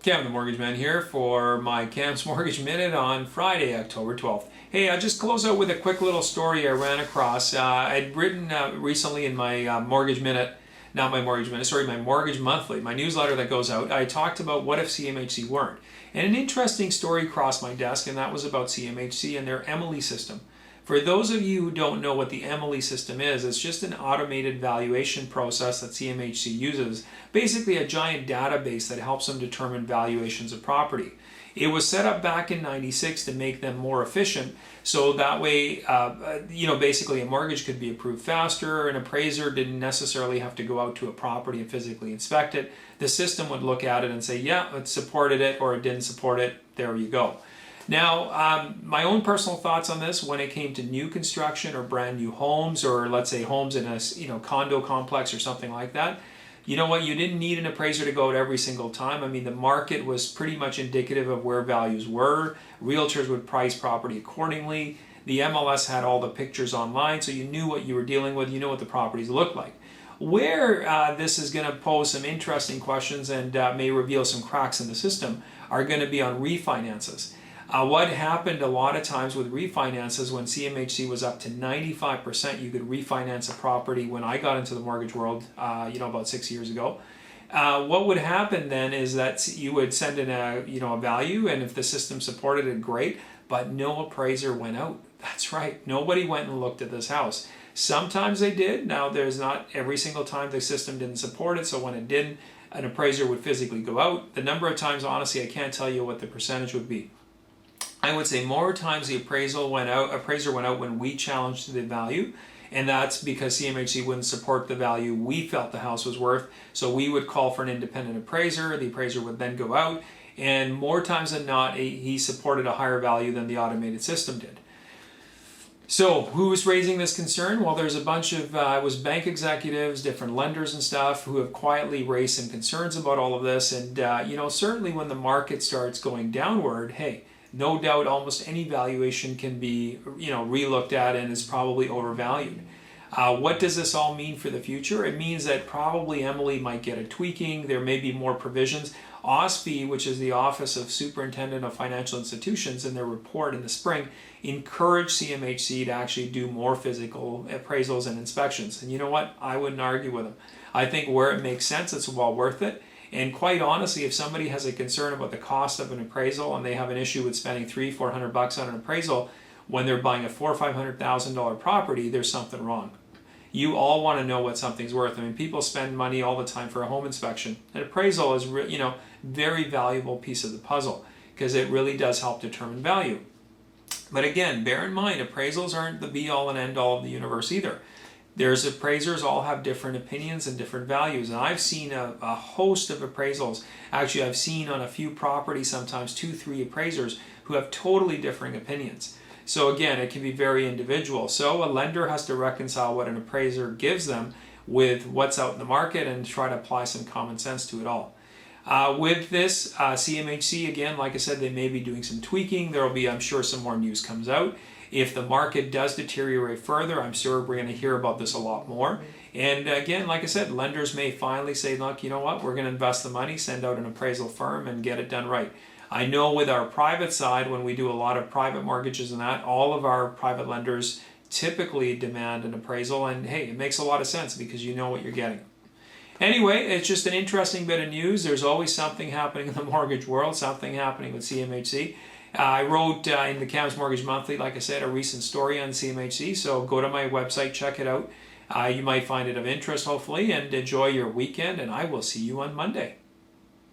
Kevin the Mortgage Man here for my Cam's Mortgage Minute on Friday, October 12th. Hey, I'll just close out with a quick little story I ran across. I'd written recently in my Mortgage Minute, not my Mortgage Minute, sorry, my Mortgage Monthly, my newsletter that goes out. I talked about what if CMHC weren't. And an interesting story crossed my desk, and that was about CMHC and their Emily system. For those of you who don't know what the Emily system is, it's just an automated valuation process that CMHC uses, basically a giant database that helps them determine valuations of property. It was set up back in '96 to make them more efficient, so that way, basically a mortgage could be approved faster. An appraiser didn't necessarily have to go out to a property and physically inspect it. The system would look at it and say, yeah, it supported it, or it didn't support it. There you go. Now, my own personal thoughts on this when it came to new construction or brand new homes, or let's say homes in a condo complex or something like that. You know what? You didn't need an appraiser to go out every single time. I mean, the market was pretty much indicative of where values were. Realtors would price property accordingly. The MLS had all the pictures online, so you knew what you were dealing with. You know what the properties looked like. Where this is going to pose some interesting questions and may reveal some cracks in the system are going to be on refinances. What happened a lot of times with refinances when CMHC was up to 95%, you could refinance a property when I got into the mortgage world, about 6 years ago. What would happen then is that you would send in a value, and if the system supported it, great, but no appraiser went out. That's right, nobody went and looked at this house. Sometimes they did. Now, there's not every single time the system didn't support it, so when it didn't, an appraiser would physically go out. The number of times, honestly, I can't tell you what the percentage would be. I would say more times the appraiser went out when we challenged the value, and that's because CMHC wouldn't support the value we felt the house was worth. So we would call for an independent appraiser. The appraiser would then go out, and more times than not, he supported a higher value than the automated system did. So who was raising this concern? Well, there's a bunch of, it was bank executives, different lenders and stuff who have quietly raised some concerns about all of this. And, certainly when the market starts going downward, hey, no doubt almost any valuation can be, relooked at and is probably overvalued. What does this all mean for the future? It means that probably Emily might get a tweaking. There may be more provisions. OSFI, which is the Office of Superintendent of Financial Institutions, in their report in the spring, encouraged CMHC to actually do more physical appraisals and inspections. And you know what? I wouldn't argue with them. I think where it makes sense, it's well worth it. And quite honestly, if somebody has a concern about the cost of an appraisal and they have an issue with spending $300-400 on an appraisal when they're buying a $400,000 or $500,000 property, there's something wrong. You all want to know what something's worth. I mean, people spend money all the time for a home inspection. An appraisal is, very valuable piece of the puzzle because it really does help determine value. But again, bear in mind, appraisals aren't the be-all and end-all of the universe either. There's appraisers all have different opinions and different values, and I've seen a host of appraisals. Actually, I've seen on a few properties sometimes 2-3 appraisers who have totally differing opinions. So again, it can be very individual. So a lender has to reconcile what an appraiser gives them with what's out in the market and try to apply some common sense to it all. With this, CMHC, again, like I said, they may be doing some tweaking. There will be, I'm sure, some more news comes out. If the market does deteriorate further, I'm sure we're going to hear about this a lot more. And again, like I said, lenders may finally say, look, you know what, we're going to invest the money, send out an appraisal firm and get it done right. I know with our private side, when we do a lot of private mortgages and that, all of our private lenders typically demand an appraisal. And hey, it makes a lot of sense because you know what you're getting. Anyway, it's just an interesting bit of news. There's always something happening in the mortgage world, something happening with CMHC. I wrote in the Cam's Mortgage Monthly, like I said, a recent story on CMHC, so go to my website, check it out. You might find it of interest, hopefully, and enjoy your weekend, and I will see you on Monday.